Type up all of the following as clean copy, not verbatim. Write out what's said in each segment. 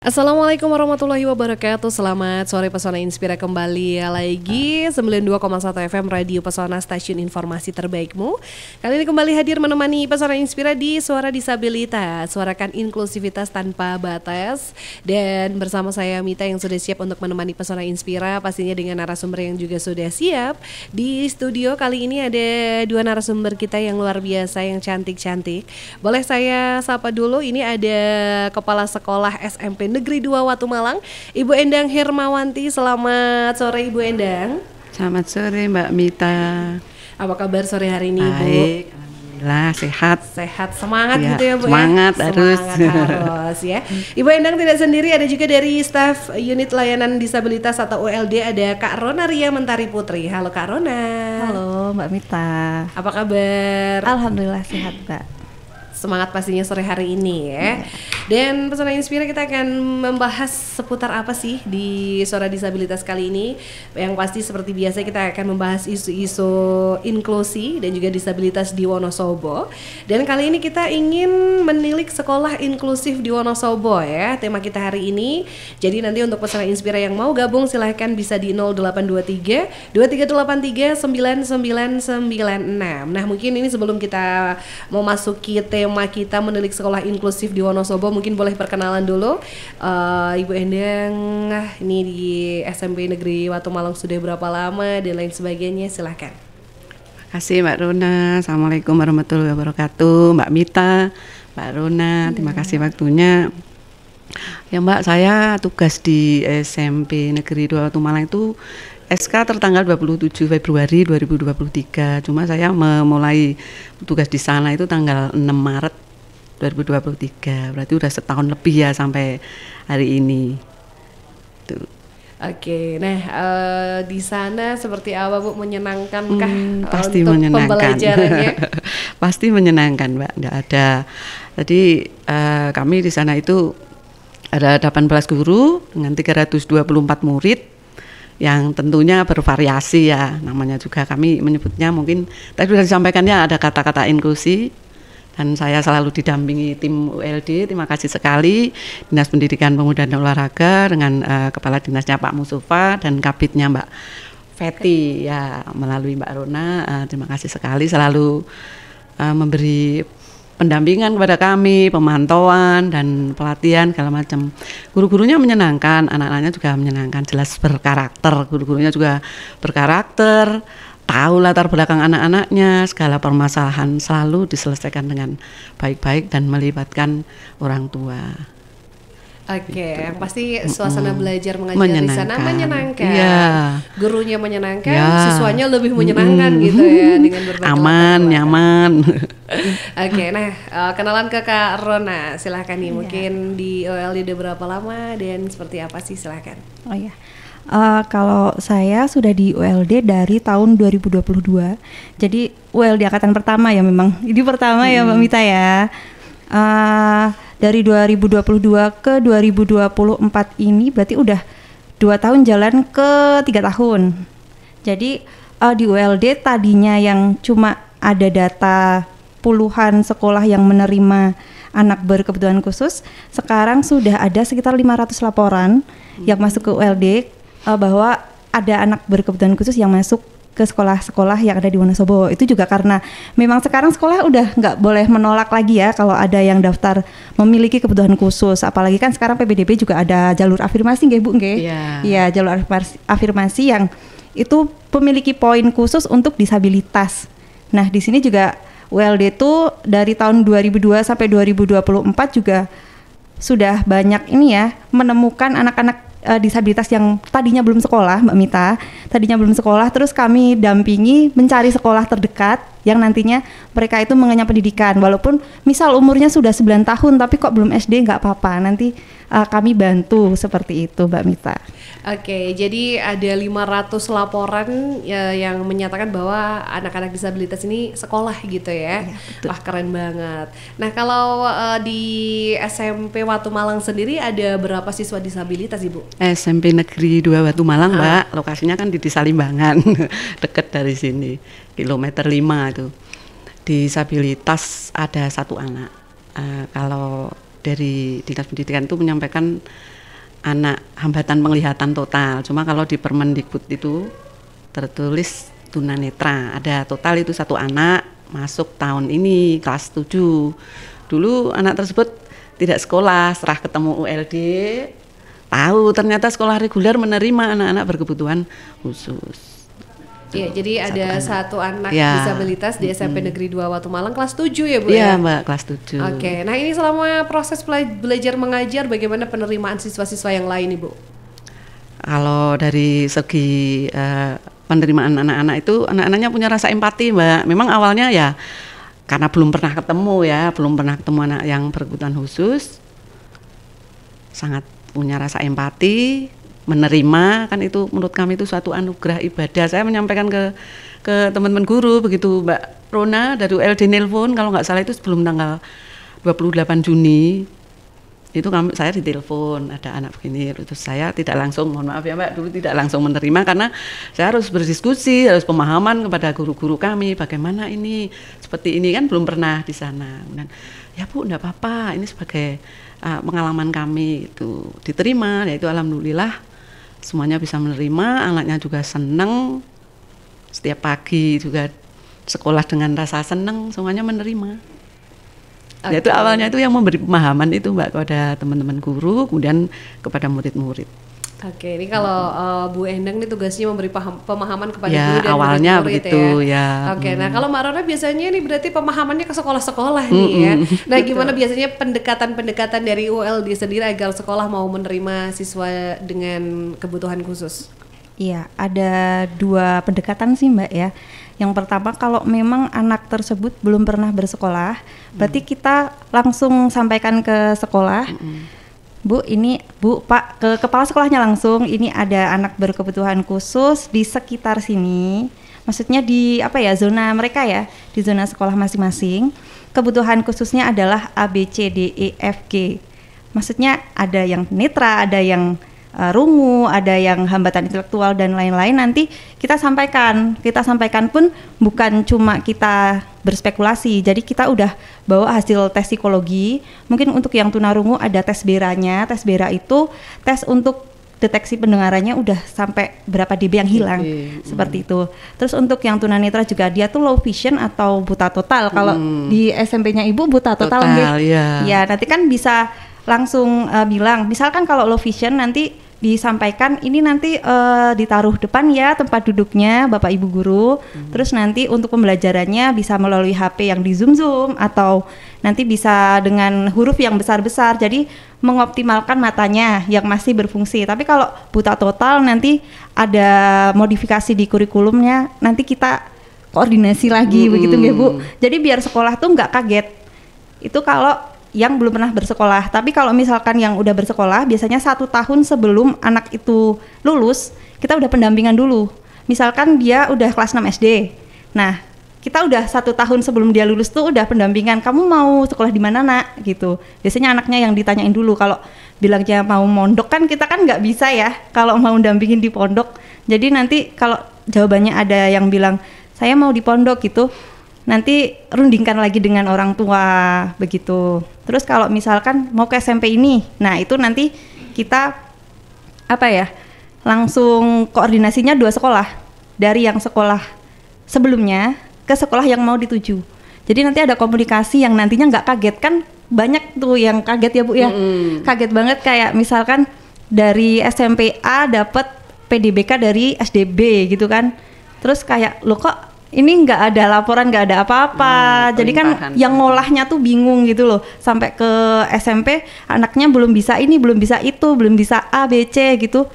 Assalamualaikum warahmatullahi wabarakatuh. Selamat sore Pesona Inspira kembali lagi 92,1 FM Radio Pesona, stasiun informasi terbaikmu. Kali ini kembali hadir menemani Pesona Inspira di Suara Disabilitas, suarakan inklusivitas tanpa batas. Dan bersama saya Mita yang sudah siap untuk menemani Pesona Inspira, pastinya dengan narasumber yang juga sudah siap. Di studio kali ini ada dua narasumber kita yang luar biasa, yang cantik-cantik. Boleh saya sapa dulu, ini ada Kepala Sekolah SMP Negeri 2 Watu Malang, Ibu Endang Hermawanti. Selamat sore Ibu Endang. Selamat sore Mbak Mita. Apa kabar sore hari ini, Baik, Bu? alhamdulillah sehat. Sehat, semangat Ya, gitu ya Bu semangat ya? harus. Semangat harus ya. Ibu Endang tidak sendiri, ada juga dari staf unit layanan disabilitas atau ULD, ada Kak Rona Ria Mentari Putri. Halo Kak Rona. Halo Mbak Mita. Apa kabar? Alhamdulillah sehat Mbak. Semangat pastinya sore hari ini ya. Dan Pesona Inspira kita akan membahas seputar apa sih di Suara Disabilitas kali ini. Yang pasti seperti biasa kita akan membahas isu-isu inklusi dan juga disabilitas di Wonosobo. Dan kali ini kita ingin menilik sekolah inklusif di Wonosobo ya, tema kita hari ini. Jadi nanti untuk Pesona Inspira yang mau gabung silahkan bisa di 0823 2383 9996. Nah mungkin ini sebelum kita memasuki tema kita menilik sekolah inklusif di Wonosobo, mungkin boleh perkenalan dulu. Ibu Endang ini di SMP Negeri Watu Malang sudah berapa lama dan lain sebagainya, silahkan. Terima kasih Mbak Rona. Assalamualaikum warahmatullahi wabarakatuh. Mbak Mita, Mbak Rona, terima kasih waktunya. Ya Mbak, saya tugas di SMP Negeri 2 Watu Malang itu SK tertanggal 27 Februari 2023. Cuma saya memulai tugas di sana itu tanggal 6 Maret 2023. Berarti udah setahun lebih ya sampai hari ini. Tuh. Oke, nah di sana seperti apa Bu? Menyenangkankah pasti untuk menyenangkan. Pembelajarannya? Pasti menyenangkan Mbak. Nggak ada. Jadi kami di sana itu ada 18 guru dengan 324 murid yang tentunya bervariasi ya, namanya juga kami menyebutnya, mungkin tadi sudah disampaikannya ada kata-kata inklusi, dan saya selalu didampingi tim ULD. Terima kasih sekali Dinas Pendidikan Pemuda dan Olahraga dengan Kepala Dinasnya Pak Musufa dan Kabitnya Mbak Feti ya, melalui Mbak Rona. Terima kasih sekali selalu memberi pendampingan kepada kami, pemantauan dan pelatihan segala macam. Guru-gurunya menyenangkan, anak-anaknya juga menyenangkan, jelas berkarakter. Guru-gurunya juga berkarakter, tahu latar belakang anak-anaknya, segala permasalahan selalu diselesaikan dengan baik-baik dan melibatkan orang tua. Oke, pasti suasana belajar mengajar di sana menyenangkan. Iya. Gurunya menyenangkan, Ya. siswanya lebih menyenangkan gitu ya, dengan berbagai aman, latar belakang. nyaman. Oke, nah kenalan ke Kak Rona, silahkan nih. Iya. Mungkin di OLD udah berapa lama dan seperti apa sih, silahkan. Oh ya. Kalau saya sudah di ULD dari tahun 2022. Jadi ULD angkatan pertama ya memang. Ini pertama ya Mbak Mita ya. Dari 2022 ke 2024 ini berarti udah 2 tahun jalan ke 3 tahun. Jadi di ULD tadinya yang cuma ada data puluhan sekolah yang menerima anak berkebutuhan khusus, sekarang sudah ada sekitar 500 laporan yang masuk ke ULD bahwa ada anak berkebutuhan khusus yang masuk ke sekolah-sekolah yang ada di Wonosobo. Itu juga karena memang sekarang sekolah udah nggak boleh menolak lagi ya kalau ada yang daftar memiliki kebutuhan khusus. Apalagi kan sekarang PPDB juga ada jalur afirmasi nggih Bu nggih? Iya, jalur afirmasi yang itu memiliki poin khusus untuk disabilitas. Nah, di sini juga ULD itu dari tahun 2002 sampai 2024 juga sudah banyak ini ya, menemukan anak-anak disabilitas yang tadinya belum sekolah, Mbak Mita. Tadinya belum sekolah, terus kami dampingi mencari sekolah terdekat yang nantinya mereka itu mengenyam pendidikan. Walaupun misal umurnya sudah 9 tahun tapi kok belum SD, nggak apa-apa. Nanti kami bantu seperti itu, Mbak Mita. Oke, jadi ada 500 laporan ya, yang menyatakan bahwa anak-anak disabilitas ini sekolah gitu ya. Iya, betul. Wah, keren banget. Nah, kalau di SMP Watu Malang sendiri ada berapa siswa disabilitas, Ibu? SMP Negeri 2 Watu Malang, Mbak. Lokasinya kan di Desa Limbangan, dekat dari sini, kilometer 5 itu. Disabilitas ada 1 anak. Kalau dari Dinas Pendidikan itu menyampaikan anak hambatan penglihatan total. Cuma kalau di Permendikbud itu tertulis tunanetra. Ada total itu 1 anak masuk tahun ini kelas 7. Dulu anak tersebut tidak sekolah, setelah ketemu ULD tahu ternyata sekolah reguler menerima anak-anak berkebutuhan khusus. Iya, jadi ada satu anak ya, disabilitas di SMP Negeri 2 Watu Malang kelas 7 ya Bu ya? ya? Mbak, kelas 7. Oke, nah ini selama proses belajar mengajar bagaimana penerimaan siswa-siswa yang lain Ibu? Kalau dari segi penerimaan anak-anak itu, anak-anaknya punya rasa empati Mbak. Memang awalnya ya karena belum pernah ketemu anak yang berkebutuhan khusus, sangat punya rasa empati, menerima, kan itu menurut kami itu suatu anugerah ibadah. Saya menyampaikan ke teman-teman guru begitu Mbak Rona dari ULD nelpon, kalau nggak salah itu sebelum tanggal 28 Juni itu saya ditelepon ada anak begini, terus saya tidak langsung, mohon maaf ya Mbak, dulu tidak langsung menerima karena saya harus berdiskusi, harus pemahaman kepada guru-guru kami bagaimana ini, seperti ini kan belum pernah di sana. Dan ya Bu, enggak apa-apa, ini sebagai pengalaman kami itu diterima, yaitu alhamdulillah semuanya bisa menerima, anaknya juga senang, setiap pagi juga sekolah dengan rasa senang, semuanya menerima. Okay. Itu awalnya itu yang memberi pemahaman itu Mbak kepada teman-teman guru, kemudian kepada murid-murid. Oke, ini kalau Bu Endang ini tugasnya memberi pemahaman kepada ya, guru dan awalnya murid-murid begitu, ya. Oke, nah kalau Mbak Rona biasanya ini berarti pemahamannya ke sekolah-sekolah nih ya. Nah, gimana biasanya pendekatan-pendekatan dari ULD sendiri agar sekolah mau menerima siswa dengan kebutuhan khusus? Iya, ada 2 pendekatan sih Mbak ya. Yang pertama, kalau memang anak tersebut belum pernah bersekolah, berarti kita langsung sampaikan ke sekolah, Bu, ini Bu, Pak, ke kepala sekolahnya langsung, ini ada anak berkebutuhan khusus di sekitar sini. Maksudnya di zona mereka ya, di zona sekolah masing-masing. Kebutuhan khususnya adalah A, B, C, D, E, F, G. Maksudnya ada yang netra, ada yang rungu, ada yang hambatan intelektual dan lain-lain. Nanti kita sampaikan pun bukan cuma kita berspekulasi, jadi kita udah bawa hasil tes psikologi. Mungkin untuk yang tunarungu ada tes BERA-nya. Tes BERA itu tes untuk deteksi pendengarannya udah sampai berapa dB yang hilang, seperti itu. Terus untuk yang tunanetra juga dia tuh low vision atau buta total. Kalau di SMP-nya Ibu buta total ya, nanti kan bisa langsung bilang, misalkan kalau low vision nanti disampaikan ini nanti ditaruh depan ya tempat duduknya Bapak Ibu guru. Terus nanti untuk pembelajarannya bisa melalui HP yang di zoom atau nanti bisa dengan huruf yang besar-besar, jadi mengoptimalkan matanya yang masih berfungsi. Tapi kalau buta total nanti ada modifikasi di kurikulumnya, nanti kita koordinasi lagi begitu ya Bu. Jadi biar sekolah tuh nggak kaget. Itu kalau yang belum pernah bersekolah. Tapi kalau misalkan yang udah bersekolah, biasanya 1 tahun sebelum anak itu lulus, kita udah pendampingan dulu. Misalkan dia udah kelas 6 SD. Nah, kita udah 1 tahun sebelum dia lulus tuh udah pendampingan. Kamu mau sekolah di mana Nak? Gitu. Biasanya anaknya yang ditanyain dulu. Kalau bilangnya mau mondok kan kita kan nggak bisa ya. Kalau mau dampingin di pondok. Jadi nanti kalau jawabannya ada yang bilang saya mau di pondok gitu, nanti rundingkan lagi dengan orang tua begitu. Terus kalau misalkan mau ke SMP ini, nah itu nanti kita langsung koordinasinya 2 sekolah, dari yang sekolah sebelumnya ke sekolah yang mau dituju. Jadi nanti ada komunikasi yang nantinya nggak kaget, kan banyak tuh yang kaget ya Bu ya, kaget banget kayak misalkan dari SMP A dapat PDBK dari SDB gitu kan, terus kayak lo kok ini nggak ada laporan, nggak ada apa-apa. Jadi kan yang ngolahnya tuh bingung gitu loh. Sampai ke SMP anaknya belum bisa ini, belum bisa itu, belum bisa A, B, C gitu.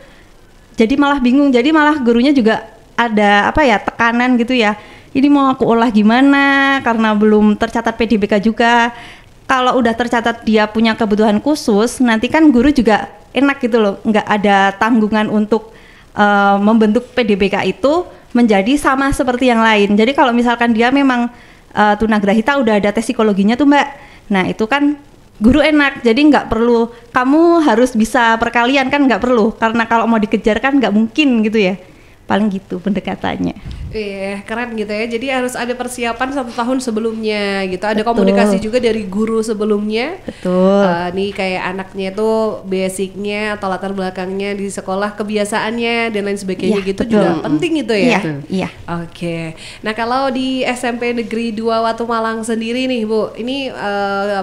Jadi malah bingung. Jadi malah gurunya juga ada tekanan gitu ya. Ini mau aku olah gimana? Karena belum tercatat PDBK juga. Kalau udah tercatat dia punya kebutuhan khusus, nanti kan guru juga enak gitu loh. Nggak ada tanggungan untuk membentuk PDBK itu menjadi sama seperti yang lain. Jadi kalau misalkan dia memang tunagrahita udah ada tes psikologinya tuh Mbak. Nah itu kan guru enak, jadi nggak perlu kamu harus bisa perkalian kan, nggak perlu. Karena kalau mau dikejar kan nggak mungkin gitu ya. Paling gitu pendekatannya. Iya, keren gitu ya. Jadi harus ada persiapan 1 tahun sebelumnya gitu. Ada Betul. komunikasi juga dari guru sebelumnya. Betul. Nih kayak anaknya tuh basicnya atau latar belakangnya di sekolah, kebiasaannya dan lain sebagainya Iya, gitu betul. juga penting gitu ya. Iya, iya. Oke. Nah kalau di SMP Negeri 2 Watu Malang sendiri nih Bu, ini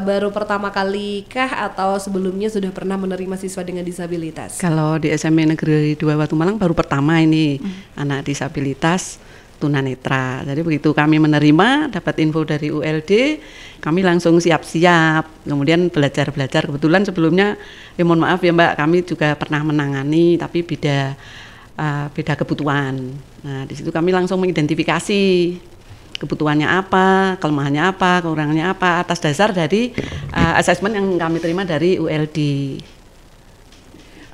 baru pertama kali kah atau sebelumnya sudah pernah menerima siswa dengan disabilitas? Kalau di SMP Negeri 2 Watu Malang baru pertama ini anak disabilitas tunanetra. Jadi begitu kami menerima, dapat info dari ULD, kami langsung siap-siap, kemudian belajar-belajar. Kebetulan sebelumnya, mohon maaf ya Mbak, kami juga pernah menangani, tapi beda kebutuhan. Nah di situ kami langsung mengidentifikasi kebutuhannya apa, kelemahannya apa, kekurangannya apa, atas dasar dari asesmen yang kami terima dari ULD.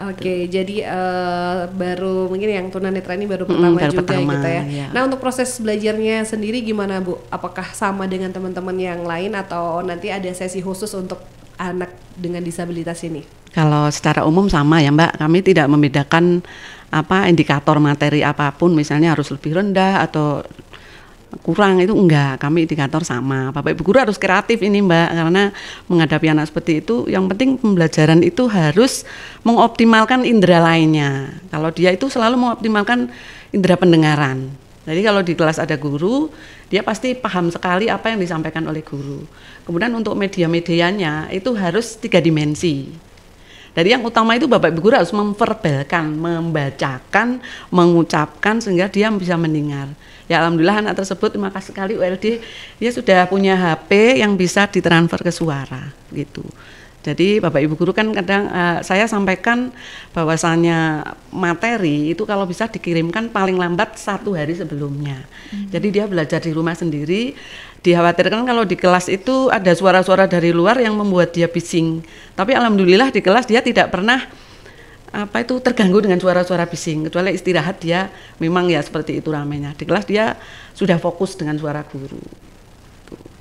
Oke, jadi baru mungkin yang tunanetra ini baru pertama baru juga pertama, gitu ya. iya. Nah untuk proses belajarnya sendiri gimana Bu? Apakah sama dengan teman-teman yang lain atau nanti ada sesi khusus untuk anak dengan disabilitas ini? Kalau secara umum sama ya Mbak, kami tidak membedakan indikator materi apapun, misalnya harus lebih rendah atau kurang, itu enggak, kami indikator sama. Bapak Ibu guru harus kreatif ini Mbak, karena menghadapi anak seperti itu yang penting pembelajaran itu harus mengoptimalkan indera lainnya. Kalau dia itu selalu mengoptimalkan indera pendengaran. Jadi kalau di kelas ada guru, dia pasti paham sekali apa yang disampaikan oleh guru. Kemudian untuk media-medianya itu harus 3 dimensi. Dari yang utama itu Bapak Ibu guru harus memverbalkan, membacakan, mengucapkan sehingga dia bisa mendengar. Ya alhamdulillah anak tersebut, terima kasih sekali ULD, dia sudah punya HP yang bisa ditransfer ke suara gitu. Jadi Bapak Ibu guru kan kadang saya sampaikan bahwasannya materi itu kalau bisa dikirimkan paling lambat 1 hari sebelumnya. Jadi dia belajar di rumah sendiri. Dikhawatirkan kalau di kelas itu ada suara-suara dari luar yang membuat dia bising. Tapi alhamdulillah di kelas dia tidak pernah terganggu dengan suara-suara bising, kecuali istirahat dia memang ya seperti itu ramenya. Di kelas dia sudah fokus dengan suara guru.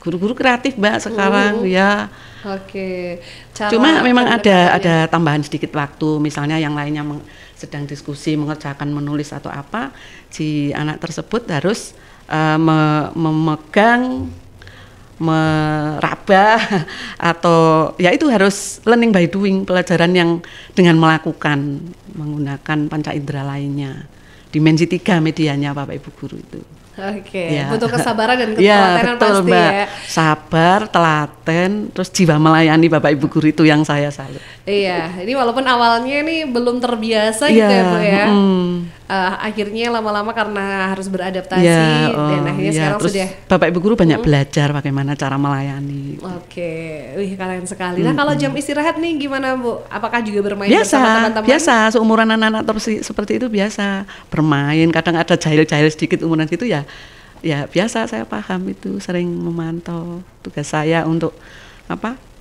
Guru-guru kreatif Mbak sekarang ya. Oke. Cuma memang ada tambahan sedikit waktu, misalnya yang lainnya sedang diskusi mengerjakan menulis atau apa, si anak tersebut harus memegang, meraba atau ya itu harus learning by doing, pelajaran yang dengan melakukan menggunakan panca indera lainnya. Dimensi 3 medianya Bapak Ibu guru itu. Oke, Ya. butuh kesabaran dan Ya, ketelatenan betul, pasti Mbak. ya. Sabar, telaten, terus jiwa melayani Bapak Ibu guru itu yang saya salut. Iya, ini walaupun awalnya ini belum terbiasa gitu ya Bu ya. Akhirnya lama-lama karena harus beradaptasi dan akhirnya sekarang terus sudah. Bapak Ibu guru banyak belajar bagaimana cara melayani. Oke, wih keren sekali. Nah kalau jam istirahat nih gimana Bu? Apakah juga bermain bersama Biasa, teman-teman? biasa, seumuran anak-anak seperti itu biasa bermain. Kadang ada jahil-jahil sedikit umuran gitu ya. Ya biasa, saya paham itu, sering memantau. Tugas saya untuk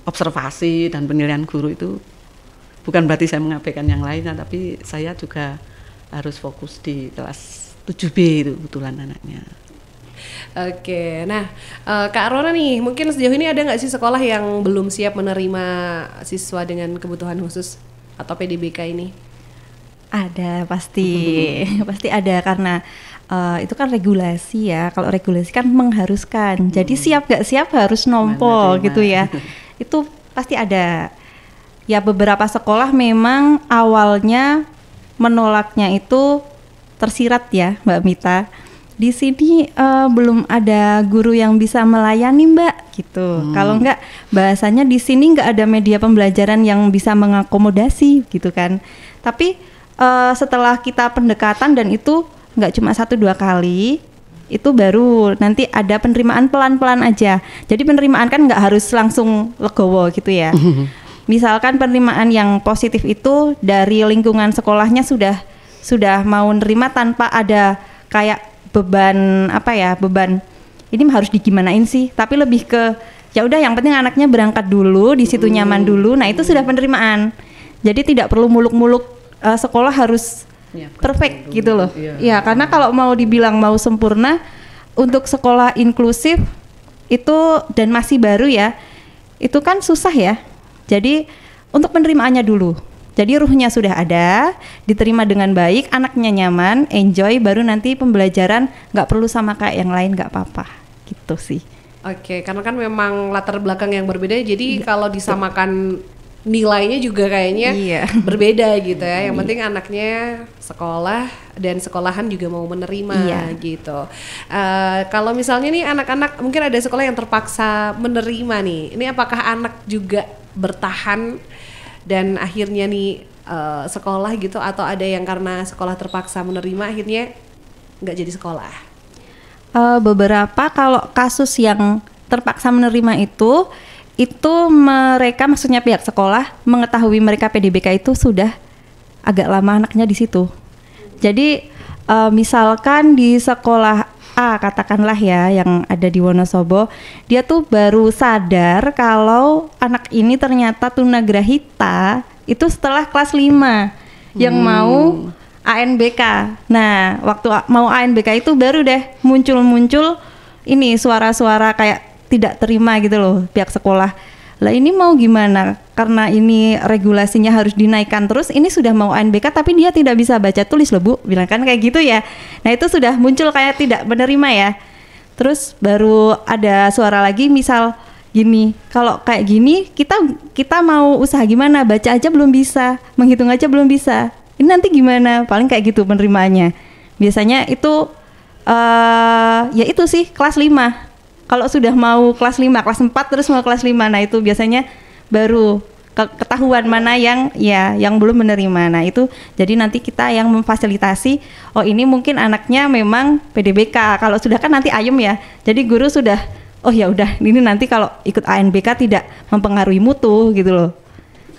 observasi dan penilaian guru itu bukan berarti saya mengabaikan yang lainnya, tapi saya juga harus fokus di kelas 7B itu kebetulan anaknya. Oke, nah Kak Rona nih, mungkin sejauh ini ada nggak sih sekolah yang belum siap menerima siswa dengan kebutuhan khusus atau PDBK ini? Ada pasti, pasti ada karena itu kan regulasi ya. Kalau regulasi kan mengharuskan. Jadi siap gak siap harus nompo gitu ya. Itu pasti ada. Ya beberapa sekolah memang awalnya menolaknya itu tersirat ya Mbak Mita. Di sini belum ada guru yang bisa melayani Mbak gitu. Kalau enggak bahasanya di sini enggak ada media pembelajaran yang bisa mengakomodasi gitu kan. Tapi setelah kita pendekatan dan itu nggak cuma 1-2 kali, itu baru nanti ada penerimaan pelan-pelan aja. Jadi penerimaan kan nggak harus langsung legowo gitu ya. Misalkan penerimaan yang positif itu dari lingkungan sekolahnya sudah mau nerima tanpa ada kayak beban beban ini harus digimanain sih, tapi lebih ke ya udah yang penting anaknya berangkat dulu di situ nyaman dulu. Nah itu sudah penerimaan. Jadi tidak perlu muluk-muluk sekolah harus perfect gitu loh. Ya karena kalau mau dibilang mau sempurna untuk sekolah inklusif itu dan masih baru ya, itu kan susah ya. Jadi untuk penerimaannya dulu. Jadi ruhnya sudah ada, diterima dengan baik, anaknya nyaman, enjoy, baru nanti pembelajaran nggak perlu sama kayak yang lain, nggak apa-apa, gitu sih. Oke, karena kan memang latar belakang yang berbeda, jadi kalau disamakan nilainya juga kayaknya berbeda gitu ya. Yang penting anaknya sekolah dan sekolahan juga mau menerima gitu. Kalau misalnya nih anak-anak mungkin ada sekolah yang terpaksa menerima nih, ini apakah anak juga bertahan dan akhirnya nih sekolah gitu, atau ada yang karena sekolah terpaksa menerima akhirnya nggak jadi sekolah? Beberapa kalau kasus yang terpaksa menerima itu mereka, maksudnya pihak sekolah mengetahui mereka PDBK itu sudah agak lama anaknya di situ. Jadi misalkan di sekolah A katakanlah ya yang ada di Wonosobo, dia tuh baru sadar kalau anak ini ternyata tunagrahita itu setelah kelas 5 yang mau ANBK. Nah, waktu mau ANBK itu baru deh muncul ini suara-suara kayak tidak terima gitu loh pihak sekolah. Lah ini mau gimana? Karena ini regulasinya harus dinaikkan terus, ini sudah mau ANBK tapi dia tidak bisa baca tulis loh Bu, bilang kan kayak gitu ya. Nah itu sudah muncul kayak tidak menerima ya. Terus baru ada suara lagi misal gini, kalau kayak gini kita mau usaha gimana? Baca aja belum bisa, menghitung aja belum bisa. Ini nanti gimana? Paling kayak gitu penerimaannya. Biasanya itu ya itu sih kelas 5. Kalau sudah mau kelas 5, kelas 4 terus mau kelas 5, nah itu biasanya baru ketahuan mana yang belum menerima. Nah itu jadi nanti kita yang memfasilitasi, oh ini mungkin anaknya memang PDBK. Kalau sudah kan nanti ayem ya. Jadi guru sudah, oh ya udah ini nanti kalau ikut ANBK tidak mempengaruhi mutu gitu loh.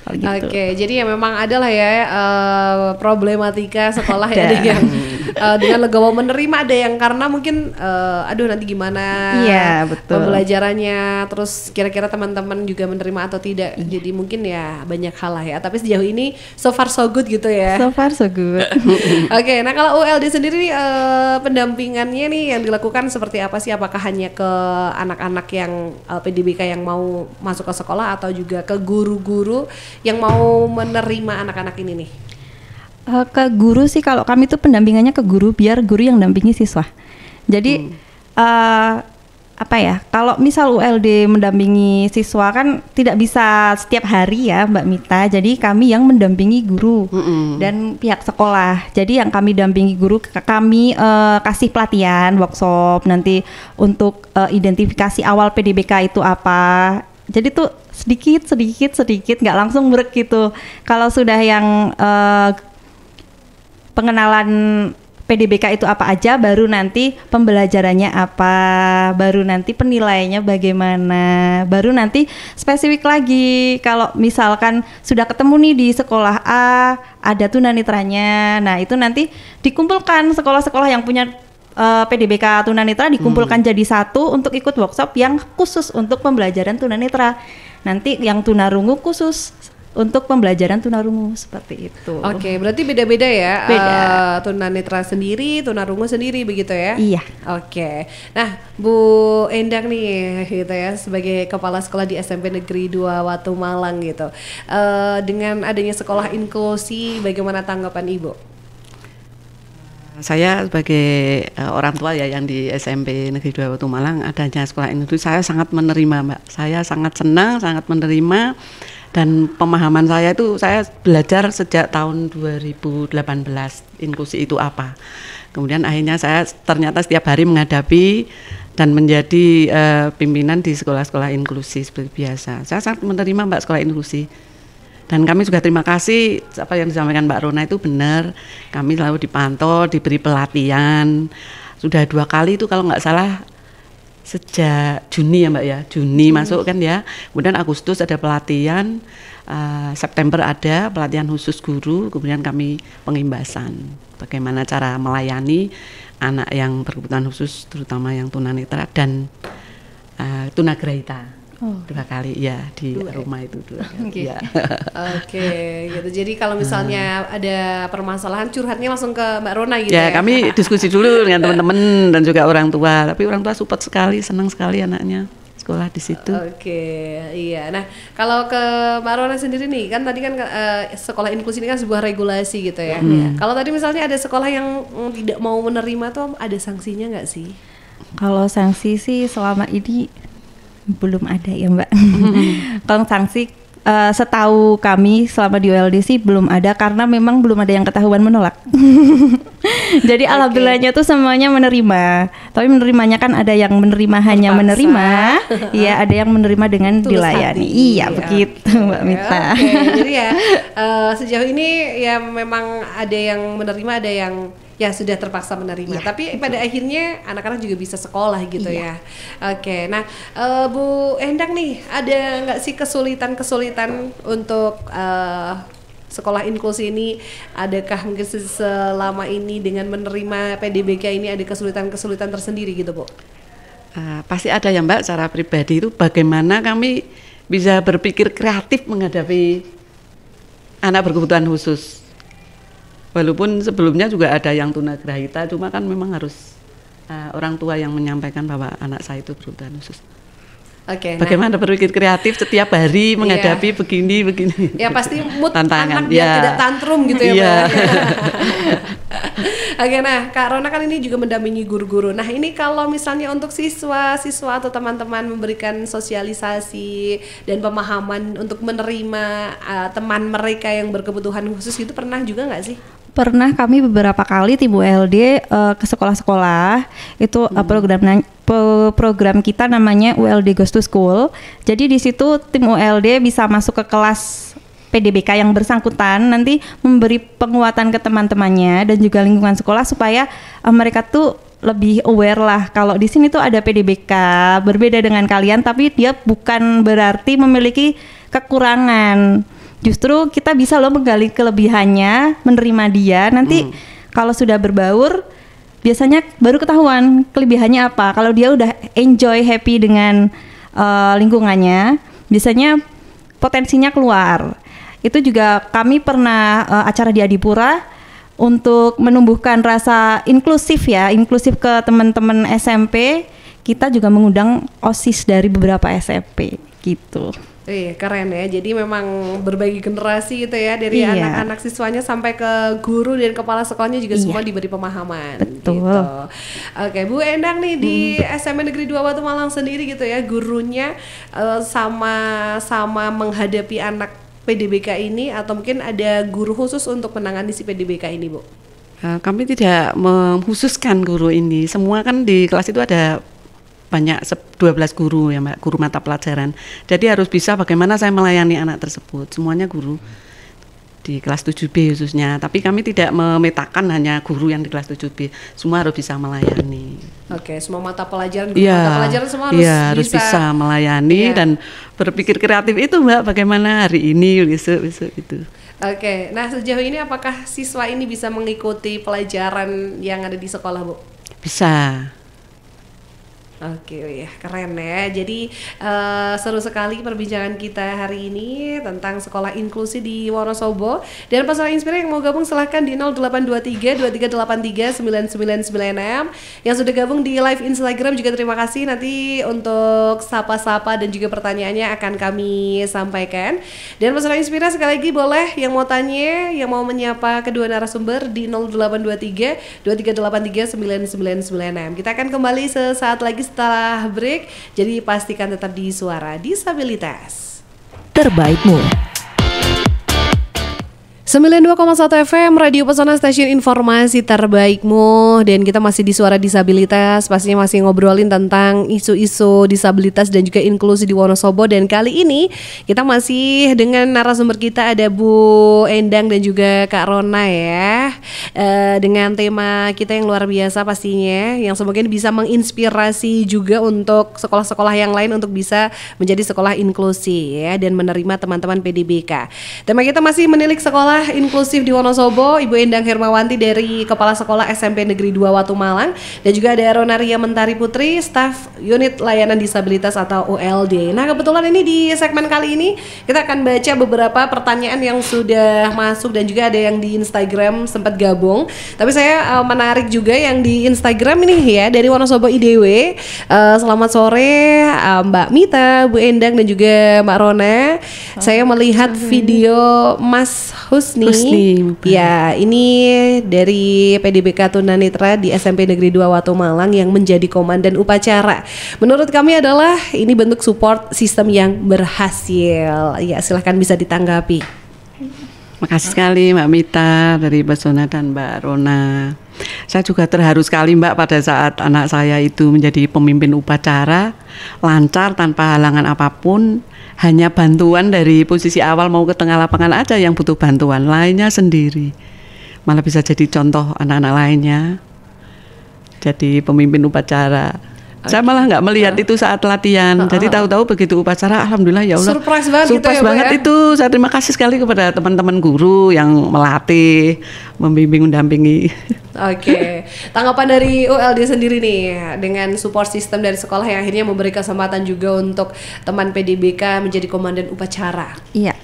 Gitu. Oke, jadi ya memang ada lah ya problematika sekolah ya, ada yang dengan legowo menerima, ada yang karena mungkin aduh nanti gimana pembelajarannya, terus kira-kira teman-teman juga menerima atau tidak. Jadi mungkin ya banyak hal lah ya, tapi sejauh ini so far so good gitu ya. So far so good. Oke, nah kalau ULD sendiri pendampingannya nih yang dilakukan seperti apa sih? Apakah hanya ke anak-anak yang PDBK yang mau masuk ke sekolah atau juga ke guru-guru yang mau menerima anak-anak ini nih? Ke guru sih, kalau kami tuh pendampingannya ke guru, biar guru yang dampingi siswa. Jadi apa ya, kalau misal ULD mendampingi siswa kan tidak bisa setiap hari ya Mbak Mita. Jadi kami yang mendampingi guru dan pihak sekolah. Jadi yang kami dampingi guru, kami kasih pelatihan, workshop nanti untuk identifikasi awal PDBK itu apa. Jadi tuh sedikit nggak langsung brek gitu. Kalau sudah yang pengenalan PDBK itu apa aja, baru nanti pembelajarannya apa, baru nanti penilaiannya bagaimana, baru nanti spesifik lagi. Kalau misalkan sudah ketemu nih di sekolah A ada tunanetranya, nah itu nanti dikumpulkan sekolah-sekolah yang punya PDBK tunanetra, dikumpulkan jadi satu untuk ikut workshop yang khusus untuk pembelajaran tunanetra. Nanti yang tunarungu khusus untuk pembelajaran tunarungu, seperti itu. Oke, berarti beda-beda ya. Beda. Tunanetra sendiri, tunarungu sendiri begitu ya? Iya. Oke. Nah, Bu Endang nih gitu ya, sebagai kepala sekolah di SMP Negeri 2 Watu Malang gitu. Dengan adanya sekolah inklusi, bagaimana tanggapan Ibu? Saya sebagai orang tua ya yang di SMP Negeri 2 Watu Malang adanya sekolah inklusi, saya sangat menerima Mbak. Saya sangat senang, sangat menerima, dan pemahaman saya itu saya belajar sejak tahun 2018 inklusi itu apa. Kemudian akhirnya saya ternyata setiap hari menghadapi dan menjadi pimpinan di sekolah-sekolah inklusi seperti biasa. Saya sangat menerima Mbak sekolah inklusi. Dan kami juga terima kasih apa yang disampaikan Mbak Rona itu benar. Kami selalu dipantau, diberi pelatihan. Sudah 2 kali itu kalau nggak salah sejak Juni ya Mbak ya. Juni masuk kan ya. Kemudian Agustus ada pelatihan, September ada pelatihan khusus guru. Kemudian kami pengimbasan bagaimana cara melayani anak yang berkebutuhan khusus, terutama yang tunanetra dan tunagrahita. 2 kali ya di rumah itu 2 kali. Ya. Oke, gitu. Jadi kalau misalnya ada permasalahan curhatnya langsung ke Mbak Rona gitu ya. Ya, kami diskusi dulu dengan teman-teman dan juga orang tua. Tapi orang tua support sekali, senang sekali anaknya. sekolah di situ. Oke, iya. Nah, kalau ke Mbak Rona sendiri nih, kan tadi kan sekolah inklusi ini kan sebuah regulasi gitu ya. Kalau tadi misalnya ada sekolah yang tidak mau menerima tuh ada sanksinya nggak sih? Kalau sanksi sih selama ini belum ada ya Mbak. Kalau sanksi setahu kami selama di ULD sih belum ada karena memang belum ada yang ketahuan menolak. Jadi alhamdulillahnya tuh semuanya menerima. Tapi menerimanya kan ada yang menerima hanya menerima, ya ada yang menerima dengan Tulus dilayani. hati. Iya begitu Mbak Mita. Jadi ya sejauh ini ya memang ada yang menerima, ada yang ya sudah terpaksa menerima. Tapi pada akhirnya anak-anak juga bisa sekolah gitu ya. Oke, nah Bu Endang nih, ada nggak sih kesulitan-kesulitan untuk sekolah inklusi ini? Adakah mungkin selama ini dengan menerima PDBK ini ada kesulitan-kesulitan tersendiri gitu Bu? Pasti ada ya Mbak, secara pribadi itu bagaimana kami bisa berpikir kreatif menghadapi anak berkebutuhan khusus. Walaupun sebelumnya juga ada yang tunagrahita, cuma kan memang harus orang tua yang menyampaikan bahwa anak saya itu berkebutuhan khusus. Oke. Bagaimana berpikir kreatif setiap hari menghadapi begini. Ya pasti mood tantangan. anak biar tidak tantrum gitu ya Iya. Mbak. Oke, nah Kak Rona kan ini juga mendampingi guru-guru. Nah ini kalau misalnya untuk siswa atau teman-teman memberikan sosialisasi dan pemahaman untuk menerima teman mereka yang berkebutuhan khusus itu pernah juga nggak sih? Pernah kami beberapa kali tim ULD ke sekolah-sekolah itu program kita namanya ULD Goes to School. Jadi di situ tim ULD bisa masuk ke kelas PDBK yang bersangkutan, nanti memberi penguatan ke teman-temannya dan juga lingkungan sekolah supaya mereka tuh lebih aware lah kalau di sini tuh ada PDBK berbeda dengan kalian, tapi dia bukan berarti memiliki kekurangan. Justru kita bisa loh menggali kelebihannya, menerima dia. Nanti kalau sudah berbaur, biasanya baru ketahuan kelebihannya apa. Kalau dia udah enjoy, happy dengan lingkungannya, biasanya potensinya keluar. Itu juga kami pernah acara di Adipura untuk menumbuhkan rasa inklusif ke teman-teman SMP. Kita juga mengundang OSIS dari beberapa SMP gitu. Keren ya, jadi memang berbagi generasi gitu ya, dari anak-anak siswanya sampai ke guru dan kepala sekolahnya juga semua diberi pemahaman. Betul. Gitu. Oke, Bu Endang nih di SMA Negeri 2 Batu Malang sendiri gitu ya, gurunya sama menghadapi anak PDBK ini atau mungkin ada guru khusus untuk menangani si PDBK ini Bu? Kami tidak mengkhususkan guru ini, semua kan di kelas itu ada banyak 12 guru ya Mbak, guru mata pelajaran. Jadi harus bisa bagaimana saya melayani anak tersebut. Semuanya guru di kelas 7B khususnya. Tapi kami tidak memetakan hanya guru yang di kelas 7B. Semua harus bisa melayani. Oke, semua mata pelajaran, mata pelajaran semua harus bisa melayani dan berpikir kreatif itu Mbak, bagaimana hari ini besok itu. Oke, nah sejauh ini apakah siswa ini bisa mengikuti pelajaran yang ada di sekolah Bu? Bisa. Oke, ya keren ya. Jadi seru sekali perbincangan kita hari ini tentang sekolah inklusi di Wonosobo. Dan Pesona Inspira yang mau gabung silahkan di 0823 2383 9996. Yang sudah gabung di live Instagram juga terima kasih. Nanti untuk sapa-sapa dan juga pertanyaannya akan kami sampaikan. Dan Pesona Inspira sekali lagi boleh yang mau tanya, yang mau menyapa kedua narasumber di 0823 2383 9996. Kita akan kembali sesaat lagi setelah break, jadi pastikan tetap di Suara Disabilitas Terbaikmu. 92,1 FM Radio Pesona, stasiun informasi terbaikmu. Dan kita masih di Suara Disabilitas, pastinya masih ngobrolin tentang isu-isu disabilitas dan juga inklusi di Wonosobo. Dan kali ini kita masih dengan narasumber kita, ada Bu Endang dan juga Kak Rona ya, dengan tema kita yang luar biasa pastinya, yang semoga bisa menginspirasi juga untuk sekolah-sekolah yang lain untuk bisa menjadi sekolah inklusi ya, dan menerima teman-teman PDBK. Tema kita masih menilik sekolah Sekolah Inklusif di Wonosobo, Ibu Endang Hermawanti dari Kepala Sekolah SMP Negeri 2 Watu Malang, dan juga ada Ronaria Mentari Putri, staf Unit Layanan Disabilitas atau ULD. Nah, kebetulan ini di segmen kali ini kita akan baca beberapa pertanyaan yang sudah masuk dan juga ada yang di Instagram sempat gabung. Tapi saya menarik juga yang di Instagram ini ya, dari Wonosobo IDW. Selamat sore Mbak Mita, Bu Endang dan juga Mbak Rona. Saya melihat video Mas Husni. Ya, ini dari PDBK Tunanetra di SMP Negeri 2 Watu Malang yang menjadi komandan upacara. Menurut kami adalah ini bentuk support sistem yang berhasil. Ya, silahkan bisa ditanggapi. Makasih sekali Mbak Mita dari Pesona dan Mbak Rona. Saya juga terharu sekali Mbak pada saat anak saya itu menjadi pemimpin upacara, lancar tanpa halangan apapun. Hanya bantuan dari posisi awal mau ke tengah lapangan aja yang butuh bantuan, lainnya sendiri. Malah bisa jadi contoh anak-anak lainnya. Jadi pemimpin upacara. Saya malah nggak melihat itu saat latihan. Jadi tahu-tahu begitu upacara, alhamdulillah ya Allah. Surprise banget gitu ya, banget ya? Itu. Saya terima kasih sekali kepada teman-teman guru yang melatih, membimbing, mendampingi. Oke. Tanggapan dari ULD sendiri nih dengan support system dari sekolah yang akhirnya memberi kesempatan juga untuk teman PDBK menjadi komandan upacara. Iya.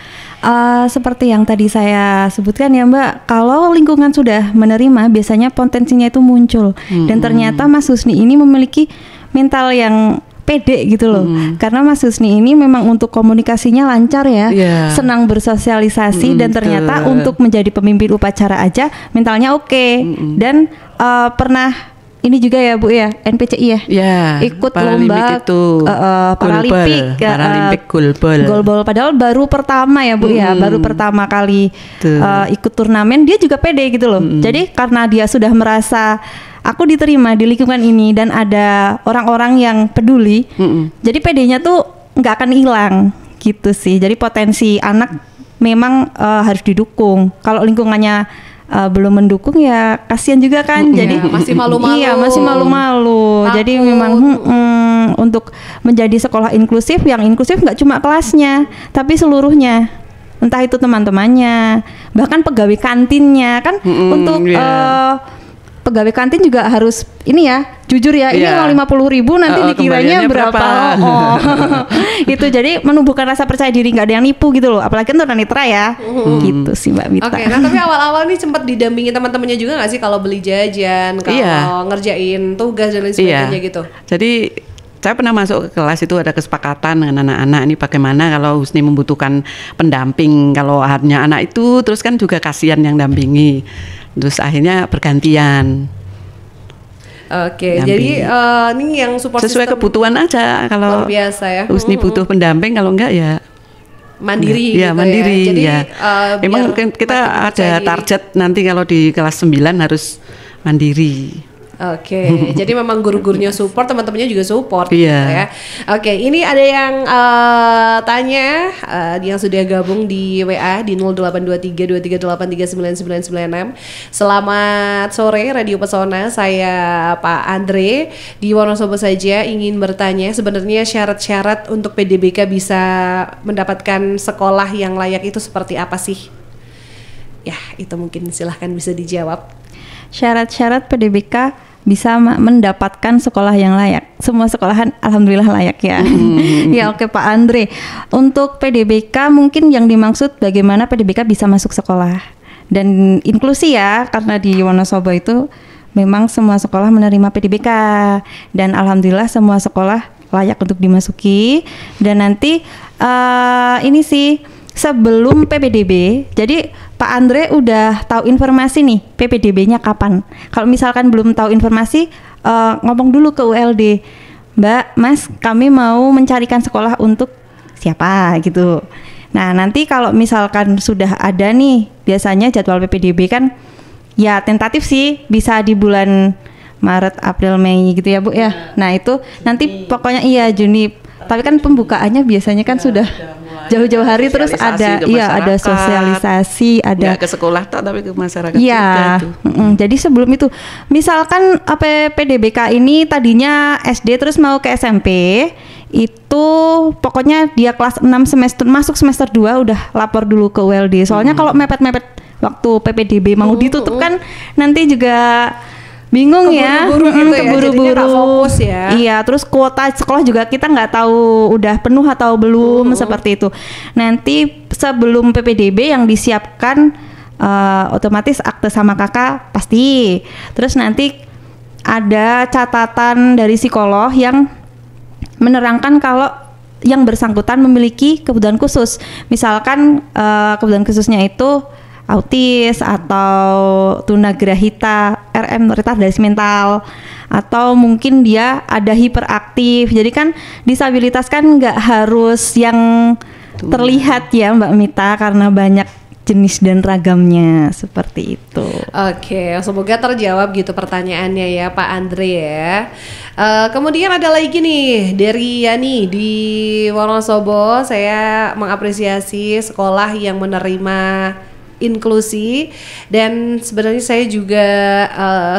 Seperti yang tadi saya sebutkan ya Mbak, kalau lingkungan sudah menerima biasanya potensinya itu muncul. Dan ternyata Mas Husni ini memiliki mental yang pede gitu loh. Karena Mas Husni ini memang untuk komunikasinya lancar ya, senang bersosialisasi dan ternyata untuk menjadi pemimpin upacara aja mentalnya oke. Dan pernah ini juga ya Bu ya, NPCI ya, ikut lomba Paralimpik Golbol. Padahal baru pertama ya Bu ya, baru pertama kali ikut turnamen, dia juga pede gitu loh. Jadi karena dia sudah merasa aku diterima di lingkungan ini dan ada orang-orang yang peduli, jadi pedenya tuh nggak akan hilang gitu sih. Jadi potensi anak memang harus didukung. Kalau lingkungannya belum mendukung ya kasihan juga kan. Jadi masih malu-malu. Iya, masih malu-malu. Jadi memang untuk menjadi sekolah inklusif, yang inklusif nggak cuma kelasnya, tapi seluruhnya. Entah itu teman-temannya, bahkan pegawai kantinnya kan. Untuk pegawai kantin juga harus ini ya, jujur ya, ini uang 50.000 nanti dikiranya berapa. Itu jadi menumbuhkan rasa percaya diri, nggak ada yang nipu gitu loh, apalagi untuk tunanetra ya. Gitu sih Mbak Mita. Oke, nah tapi awal-awal nih sempat didampingi teman-temannya juga nggak sih kalau beli jajan, kalau ngerjain tugas dan lain sebagainya gitu. Jadi saya pernah masuk ke kelas itu ada kesepakatan dengan anak-anak ini bagaimana kalau Husni membutuhkan pendamping, kalau hanya anak itu terus kan juga kasihan yang dampingi. Terus akhirnya bergantian. Oke, jadi ini yang support sesuai system kebutuhan aja. Kalau biasa ya. Husni butuh pendamping, kalau enggak ya mandiri ya, gitu mandiri ya. Jadi memang kita ada target nanti kalau di kelas 9 harus mandiri. Oke, jadi memang guru-gurunya support, teman-temannya juga support gitu ya. Oke, ini ada yang tanya yang sudah gabung di WA di 082323839996. Selamat sore Radio Pesona, saya Pak Andre di Wonosobo saja ingin bertanya sebenarnya syarat-syarat untuk PDBK bisa mendapatkan sekolah yang layak itu seperti apa sih? Ya, itu mungkin silahkan bisa dijawab. Syarat-syarat PDBK bisa mendapatkan sekolah yang layak. Semua sekolahan alhamdulillah layak ya. Ya oke Pak Andre. Untuk PDBK mungkin yang dimaksud bagaimana PDBK bisa masuk sekolah. Dan inklusi ya, karena di Wonosobo itu memang semua sekolah menerima PDBK. Dan alhamdulillah semua sekolah layak untuk dimasuki. Dan nanti ini sih sebelum PPDB, jadi Pak Andre udah tahu informasi nih PPDB-nya kapan. Kalau misalkan belum tahu informasi, ngomong dulu ke ULD, Mbak, Mas, kami mau mencarikan sekolah untuk siapa gitu. Nah nanti kalau misalkan sudah ada nih, biasanya jadwal PPDB kan ya tentatif sih, bisa di bulan Maret, April, Mei gitu ya Bu ya. Nah itu nanti pokoknya Juni. Tapi kan pembukaannya biasanya kan sudah jauh-jauh hari, terus ada ada sosialisasi, ada nggak ke sekolah tapi ke masyarakat juga tuh. Jadi sebelum itu misalkan PDBK ini tadinya SD terus mau ke SMP, itu pokoknya dia kelas 6 semester masuk semester 2 udah lapor dulu ke ULD. Soalnya kalau mepet-mepet waktu PPDB mau ditutup kan nanti juga bingung ya, Keburu-buru gitu ya, keburu-buru. jadinya nggak fokus ya. Iya, terus kuota sekolah juga kita nggak tahu udah penuh atau belum seperti itu. Nanti sebelum PPDB yang disiapkan otomatis akte sama kakak pasti. Terus nanti ada catatan dari psikolog yang menerangkan kalau yang bersangkutan memiliki kebutuhan khusus. Misalkan kebutuhan khususnya itu autis atau tunagrahita, RM retardasi mental, atau mungkin dia ada hiperaktif. Jadi kan disabilitas kan nggak harus yang terlihat ya Mbak Mita, karena banyak jenis dan ragamnya seperti itu. Oke, semoga terjawab gitu pertanyaannya ya Pak Andre ya. Kemudian ada lagi nih dari Yani di Wonosobo. Saya mengapresiasi sekolah yang menerima inklusi, dan sebenarnya saya juga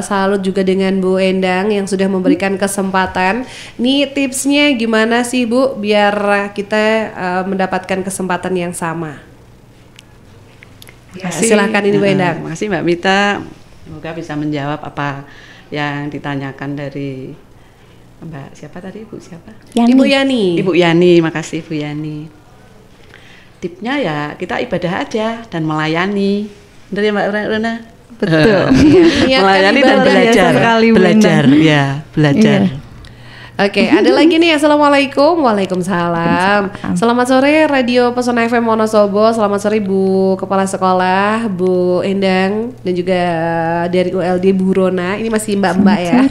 salut juga dengan Bu Endang yang sudah memberikan kesempatan. Nih tipsnya gimana sih Bu biar kita mendapatkan kesempatan yang sama? Ya, silahkan ini Bu Endang. Terima kasih Mbak Mita, semoga bisa menjawab apa yang ditanyakan dari Mbak siapa tadi, Ibu siapa? Yani. Ibu Yani. Ibu Yani, makasih Ibu Yani. Tipnya ya kita ibadah aja dan melayani. Benar ya Mbak Rona? Betul. Melayani dan belajar. Belajar, ya, belajar. Iya. Oke, ada lagi nih. Assalamualaikum. Waalaikumsalam. Selamat sore Radio Pesona FM Wonosobo. Selamat sore Bu Kepala Sekolah, Bu Endang, dan juga dari ULD Bu Rona. Ini masih mbak-mbak ya.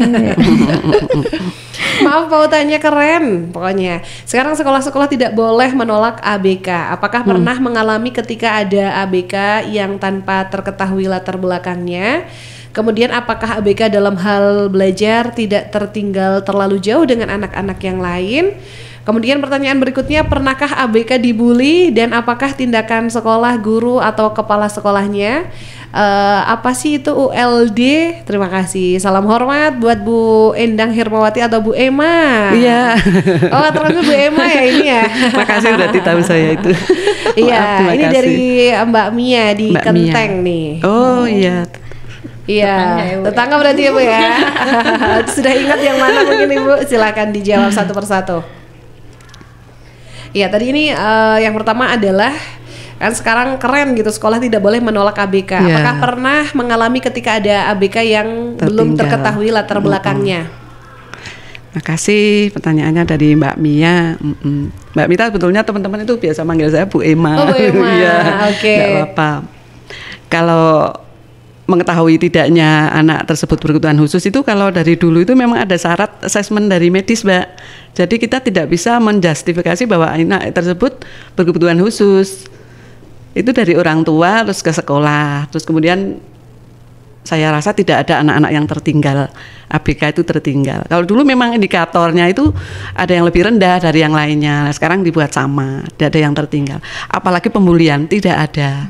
Maaf pautannya keren pokoknya. Sekarang sekolah-sekolah tidak boleh menolak ABK. Apakah pernah mengalami ketika ada ABK yang tanpa terketahui latar belakangnya? Kemudian apakah ABK dalam hal belajar tidak tertinggal terlalu jauh dengan anak-anak yang lain? Kemudian pertanyaan berikutnya, pernahkah ABK dibully dan apakah tindakan sekolah, guru atau kepala sekolahnya? Apa sih itu ULD? Terima kasih. Salam hormat buat Bu Endang Hermawati atau Bu Emma. Iya. Oh, ternyata Bu Emma ya ini ya. Makasih berarti tahu saya itu. Iya, Maaf, ini terima dari kasih. Mbak Mia di Mbak Kenteng Mia. nih. Oh iya. Iya, tetangga berarti ya Bu ya. Sudah ingat yang mana mungkin Ibu? Silakan dijawab satu persatu. Iya, tadi ini yang pertama adalah kan sekarang keren gitu, sekolah tidak boleh menolak ABK. Ya. Apakah pernah mengalami ketika ada ABK yang belum Tertinggal. terketahui latar belakangnya? Makasih pertanyaannya dari Mbak Mia. Mbak Mita sebetulnya teman-teman itu biasa manggil saya Bu Emma. Oh, Bu Emma. Iya, Oke. nggak apa-apa. Kalau mengetahui tidaknya anak tersebut berkebutuhan khusus itu kalau dari dulu itu memang ada syarat asesmen dari medis, Mbak. Jadi kita tidak bisa menjustifikasi bahwa anak tersebut berkebutuhan khusus. Itu dari orang tua terus ke sekolah. Terus kemudian saya rasa tidak ada anak-anak yang tertinggal. ABK itu tertinggal. Kalau dulu memang indikatornya itu ada yang lebih rendah dari yang lainnya. Sekarang dibuat sama, tidak ada yang tertinggal. Apalagi pembulian tidak ada.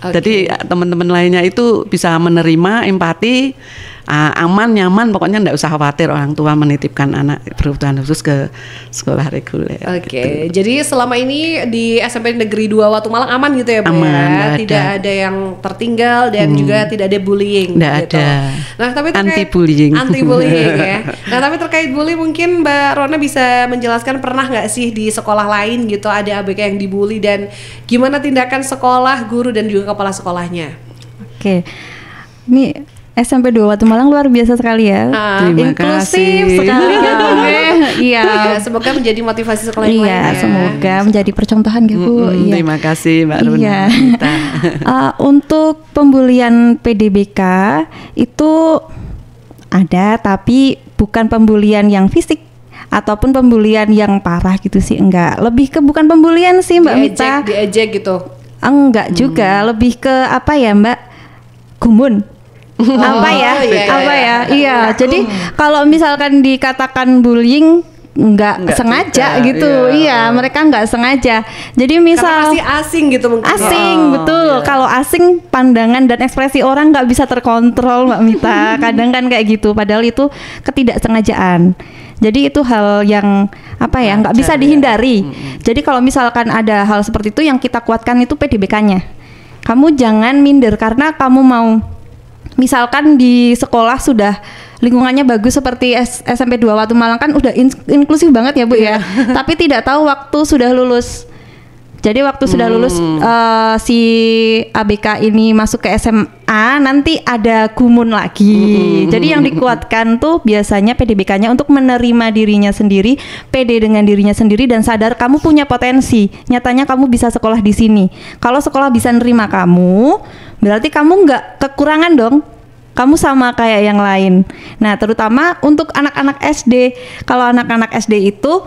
Oke. Jadi teman-teman lainnya itu bisa menerima, empati, aman, nyaman, pokoknya enggak usah khawatir orang tua menitipkan anak berkebutuhan khusus ke sekolah reguler. Oke, gitu. jadi selama ini di SMP Negeri 2 Watu Malang aman gitu ya Bu Aman, ya? nggak Tidak ada yang tertinggal dan juga tidak ada bullying Nggak gitu. ada. Nah, tapi Anti-bullying. Anti-bullying ya. Nah, tapi terkait bully mungkin Mbak Rona bisa menjelaskan pernah nggak sih di sekolah lain gitu ada ABK yang dibully dan gimana tindakan sekolah, guru dan juga kepala sekolahnya? Oke. Ini SMP 2 Watu Malang luar biasa sekali ya. Terima Inklusif kasih. sekali ya. Iya. Ya, semoga menjadi motivasi sekolah yang Iya, lainnya. semoga menjadi percontohan ya Bu. Iya. Terima kasih Mbak Runa. Iya. Mita. Untuk pembulian PDBK itu ada, tapi bukan pembulian yang fisik ataupun pembulian yang parah gitu sih, enggak. Lebih ke bukan pembulian sih Mbak Mita. Diejek gitu. Enggak juga, lebih ke apa ya Mbak? Gumun. Apa ya? iya, Apa iya. ya? Iya. Jadi kalau misalkan dikatakan bullying enggak sengaja juga, gitu. iya. Iya, mereka enggak sengaja. Jadi Karena misal masih asing gitu mungkin. asing, Oh, betul. iya. Kalau asing, pandangan dan ekspresi orang nggak bisa terkontrol, Mbak Mita. Kadang kan kayak gitu. Padahal itu ketidaksengajaan. Jadi itu hal yang apa ya, nggak bisa Wajar, ya. dihindari. Jadi kalau misalkan ada hal seperti itu, yang kita kuatkan itu PDBK-nya. kamu jangan minder karena kamu mau, misalkan di sekolah sudah lingkungannya bagus seperti SMP 2 Watu Malang kan udah inklusif banget ya Bu ya. Tapi tidak tahu waktu sudah lulus. Jadi waktu sudah lulus si ABK ini masuk ke SMA nanti ada gumun lagi. Jadi yang dikuatkan tuh biasanya PDBK-nya untuk menerima dirinya sendiri, pede dengan dirinya sendiri dan sadar kamu punya potensi. Nyatanya kamu bisa sekolah di sini. Kalau sekolah bisa nerima kamu, berarti kamu nggak kekurangan dong. Kamu sama kayak yang lain. Nah, terutama untuk anak-anak SD. Kalau anak-anak SD itu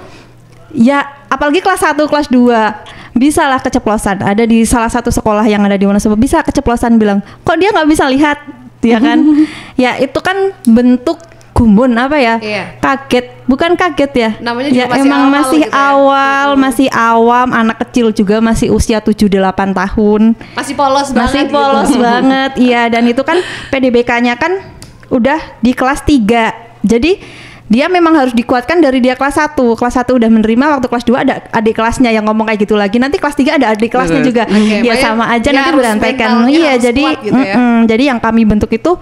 ya apalagi kelas 1, kelas 2 bisa lah keceplosan. Ada di salah satu sekolah yang ada di Wonosobo bisa keceplosan bilang, kok dia nggak bisa lihat, ya kan? Ya itu kan bentuk gumun apa ya? Iya. Kaget, bukan kaget ya? Namanya juga ya masih emang awal masih gitu ya. awal, masih awam, anak kecil juga masih usia 7-8 tahun. Masih polos banget. Masih polos banget, iya. Dan itu kan PDBK-nya kan udah di kelas 3. Jadi dia memang harus dikuatkan dari dia kelas 1. Kelas 1 udah menerima, waktu kelas 2 ada adik kelasnya yang ngomong kayak gitu lagi. Nanti kelas 3 ada adik kelasnya juga. Ya sama aja nanti berantakan. Iya, jadi gitu ya. Jadi yang kami bentuk itu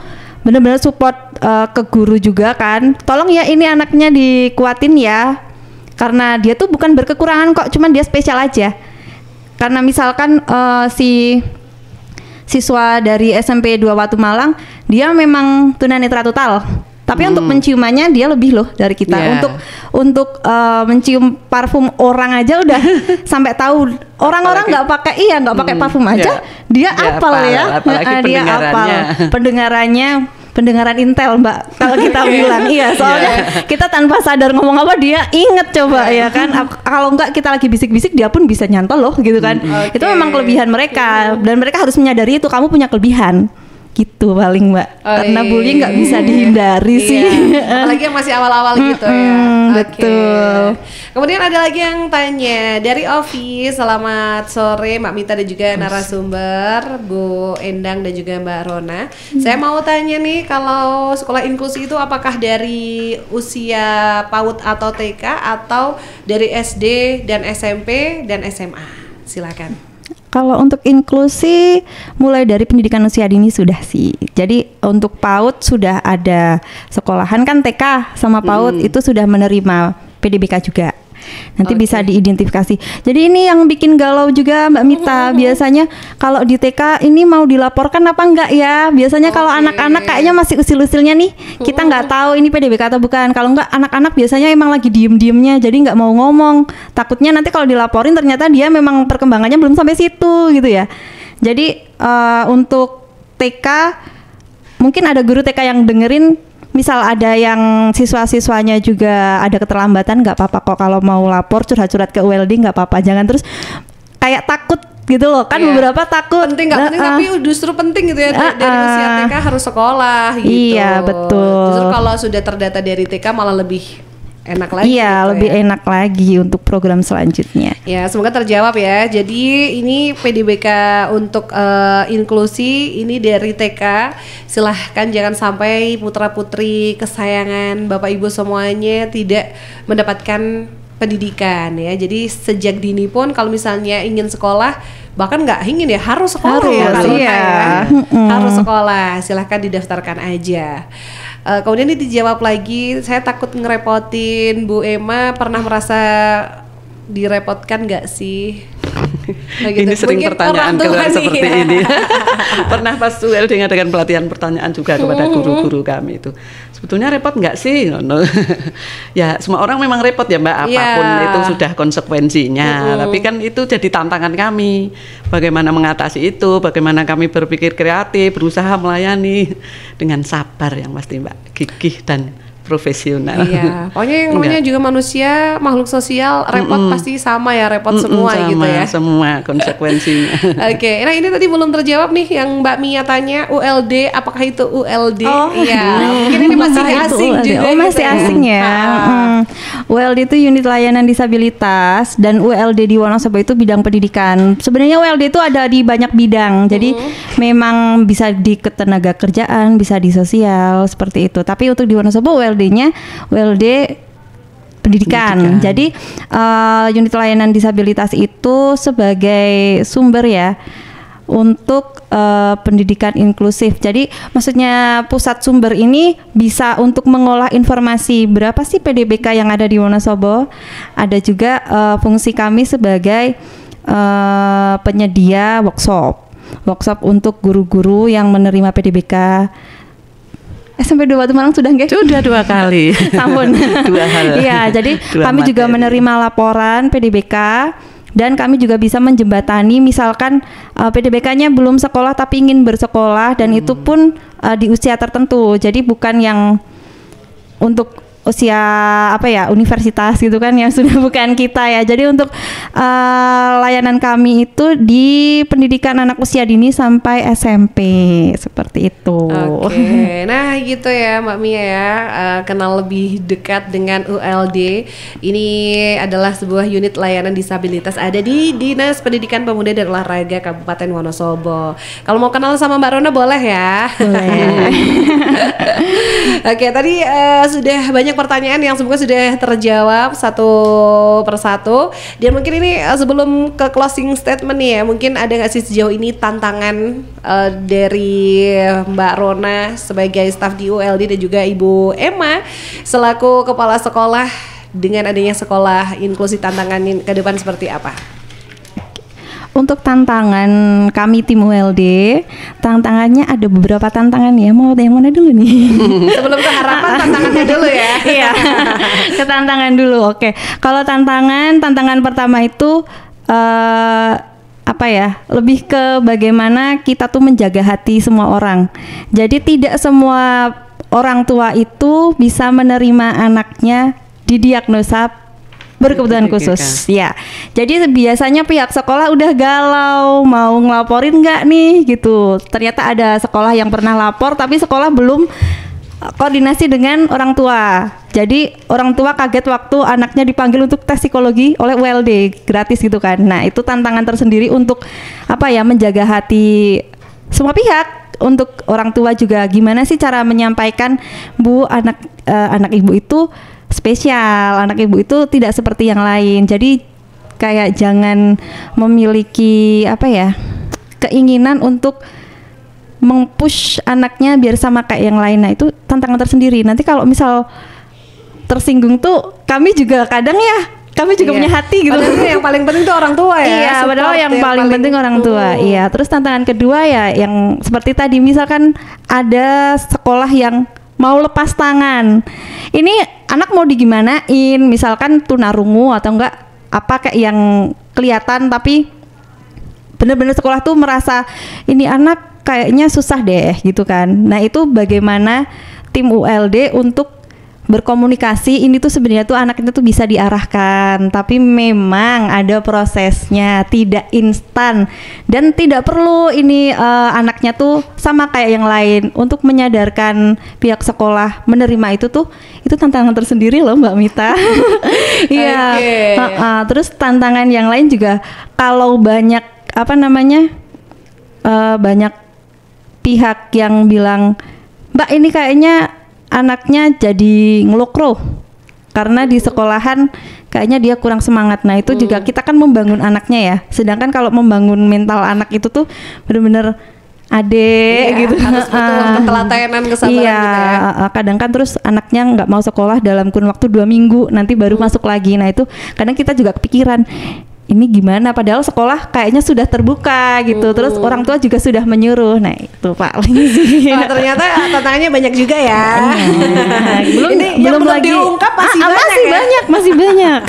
benar-benar support ke guru juga kan. Tolong ya ini anaknya dikuatin ya. Karena dia tuh bukan berkekurangan kok, cuman dia spesial aja. Karena misalkan si siswa dari SMP 2 Watu Malang, dia memang tunanetra total. Tapi untuk menciumannya dia lebih loh dari kita. Untuk mencium parfum orang aja udah sampai tahu. Orang-orang nggak pakai nggak pakai parfum aja, dia apal ya. Dia apal. Pendengaran intel Mbak kalau kita bilang. Iya, soalnya kita tanpa sadar ngomong apa dia inget coba ya kan. Kalau enggak kita lagi bisik-bisik dia pun bisa nyantol loh gitu kan. Itu memang kelebihan mereka dan mereka harus menyadari itu kamu punya kelebihan. Gitu paling Mbak, karena bullying nggak bisa dihindari sih. Apalagi yang masih awal-awal gitu ya. Betul. Kemudian ada lagi yang tanya dari Ovi, selamat sore Mbak Mita dan juga narasumber Bu Endang dan juga Mbak Rona. Saya mau tanya nih, kalau sekolah inklusi itu apakah dari usia PAUD atau TK atau dari SD dan SMP dan SMA? Silakan. Kalau untuk inklusi mulai dari pendidikan usia dini sudah sih. Jadi untuk PAUD sudah ada sekolahan kan, TK sama PAUD itu sudah menerima PDBK juga. Nanti bisa diidentifikasi. Jadi ini yang bikin galau juga Mbak Mita. Biasanya kalau di TK ini mau dilaporkan apa enggak ya? Biasanya kalau anak-anak kayaknya masih usil-usilnya nih. Kita nggak tahu ini PDBK atau bukan. Kalau enggak, anak-anak biasanya emang lagi diem-diemnya, jadi nggak mau ngomong. Takutnya nanti kalau dilaporin ternyata dia memang perkembangannya belum sampai situ gitu ya. Jadi untuk TK mungkin ada guru TK yang dengerin. Misal ada yang siswa-siswanya juga ada keterlambatan, nggak apa-apa kok kalau mau lapor curhat-curhat ke ULD nggak apa-apa. Jangan terus kayak takut gitu loh kan. Beberapa takut. Penting nggak penting tapi justru penting gitu ya. Dari usia TK harus sekolah gitu. Iya betul. Justru kalau sudah terdata dari TK malah lebih enak lagi. Iya gitu lebih enak lagi untuk program selanjutnya. Ya semoga terjawab ya. Jadi ini PDBK untuk inklusi ini dari TK. Silahkan jangan sampai putra-putri kesayangan Bapak Ibu semuanya tidak mendapatkan pendidikan ya. Jadi sejak dini pun kalau misalnya ingin sekolah, bahkan nggak ingin ya harus sekolah harus sekolah. Silahkan didaftarkan aja. Kemudian ini dijawab lagi, saya takut ngerepotin Bu Emma, pernah merasa direpotkan nggak sih? Gitu. Ini sering mungkin pertanyaan keluar seperti ini. Pernah pas ULD dengan pelatihan pertanyaan juga kepada guru-guru kami itu. Sebetulnya repot nggak sih? Ya semua orang memang repot ya Mbak, apapun itu sudah konsekuensinya. Tapi kan itu jadi tantangan kami. Bagaimana mengatasi itu, bagaimana kami berpikir kreatif, berusaha melayani dengan sabar yang pasti Mbak, gigih dan profesional. Iya, pokoknya yang namanya juga manusia, makhluk sosial, repot pasti sama ya, repot semua sama, gitu ya. Semua konsekuensinya. Oke, nah ini tadi belum terjawab nih yang Mbak Mia tanya, ULD, apakah itu ULD? Iya, mungkin ini masih asing juga. Oh masih asing ya. ULD itu unit layanan disabilitas dan ULD di Wonosobo itu bidang pendidikan. Sebenarnya ULD itu ada di banyak bidang, jadi memang bisa di ketenaga kerjaan, bisa di sosial seperti itu. Tapi untuk di Wonosobo ULD-nya ULD pendidikan. Jadi unit layanan disabilitas itu sebagai sumber ya untuk pendidikan inklusif. Jadi maksudnya pusat sumber ini bisa untuk mengolah informasi berapa sih PDBK yang ada di Wonosobo. Ada juga fungsi kami sebagai penyedia workshop untuk guru-guru yang menerima PDBK. SMP 2 Batu Malang sudah nggak? Sudah 2 kali. Sampun. 2 hal. Iya, jadi kami juga menerima laporan PDBK. Dan kami juga bisa menjembatani misalkan PDBK-nya belum sekolah tapi ingin bersekolah dan itu pun di usia tertentu. Jadi bukan yang untuk usia universitas gitu kan, yang sudah bukan kita ya. Jadi untuk layanan kami itu di pendidikan anak usia dini sampai SMP seperti itu. Oke, nah gitu ya Mbak Mia ya, kenal lebih dekat dengan ULD. Ini adalah sebuah unit layanan disabilitas ada di Dinas Pendidikan Pemuda dan Olahraga Kabupaten Wonosobo. Kalau mau kenal sama Mbak Rona boleh ya. Boleh. Oke, tadi sudah banyak pertanyaan yang semoga sudah terjawab satu persatu. Dan mungkin ini sebelum ke closing statement nih ya, mungkin ada nggak sih sejauh ini tantangan dari Mbak Rona sebagai staf di ULD dan juga Ibu Emma selaku kepala sekolah dengan adanya sekolah inklusi, tantangan ke depan seperti apa? Untuk tantangan kami tim ULD, tantangannya ada beberapa tantangan ya. Mau yang mana dulu nih? Sebelum ke harapan, tantangannya dulu ya. Iya, ke tantangan dulu. Oke, kalau tantangan pertama itu lebih ke bagaimana kita tuh menjaga hati semua orang. Jadi tidak semua orang tua itu bisa menerima anaknya didiagnosa berkebutuhan khusus. Ya, jadi biasanya pihak sekolah udah galau mau ngelaporin nggak nih gitu. Ternyata ada sekolah yang pernah lapor tapi sekolah belum koordinasi dengan orang tua. Jadi orang tua kaget waktu anaknya dipanggil untuk tes psikologi oleh ULD gratis gitu kan. Nah itu tantangan tersendiri untuk menjaga hati semua pihak. Untuk orang tua juga gimana sih cara menyampaikan, Bu, anak ibu itu spesial, anak ibu itu tidak seperti yang lain. Jadi kayak jangan memiliki keinginan untuk meng-push anaknya biar sama kayak yang lain. Nah itu tantangan tersendiri. Nanti kalau misal tersinggung tuh kami juga kadang kami juga punya hati gitu. Padahal yang paling penting tuh orang tua ya. Iya, padahal yang paling penting orang tua. Iya, terus tantangan kedua ya yang seperti tadi, misalkan ada sekolah yang mau lepas tangan. Ini anak mau digimanain, misalkan tunarungu atau enggak kayak yang kelihatan, tapi benar-benar sekolah tuh merasa ini anak kayaknya susah deh gitu kan. Nah itu bagaimana tim ULD untuk berkomunikasi, ini tuh sebenarnya tuh anak itu tuh bisa diarahkan, tapi memang ada prosesnya, tidak instan dan tidak perlu ini anaknya tuh sama kayak yang lain. Untuk menyadarkan pihak sekolah menerima itu tantangan tersendiri loh Mbak Mita. Iya. Terus tantangan yang lain juga kalau banyak banyak pihak yang bilang, Mbak ini kayaknya anaknya jadi ngelokro karena di sekolahan kayaknya dia kurang semangat. Nah itu juga kita kan membangun anaknya ya. Sedangkan kalau membangun mental anak itu tuh benar-benar gitu. Harus betul ketelatenan, kesabaran gitu ya. Kadang kan terus anaknya nggak mau sekolah dalam kurun waktu 2 minggu, nanti baru masuk lagi. Nah itu kadang kita juga kepikiran, ini gimana, padahal sekolah kayaknya sudah terbuka gitu. Terus orang tua juga sudah menyuruh. Nah itu Pak. Ternyata tantangannya banyak juga ya. belum lagi diungkap masih banyak.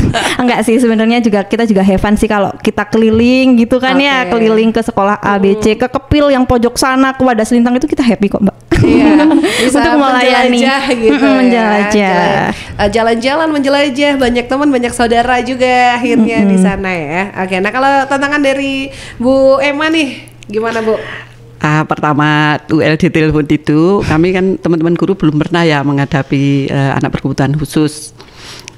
Enggak sih, sebenarnya juga kita juga have fun sih kalau kita keliling gitu kan. Ya keliling ke sekolah ABC, ke Kepil yang pojok sana, ke Wadas Lintang, itu kita happy kok Mbak. Iya, bisa untuk melayani gitu menjelajah. Jalan-jalan menjelajah, banyak teman, banyak saudara juga akhirnya di sana ya. Oke, nah kalau tantangan dari Bu Emma nih gimana Bu? Pertama ULD telepon itu, kami kan teman-teman guru belum pernah ya menghadapi anak berkebutuhan khusus.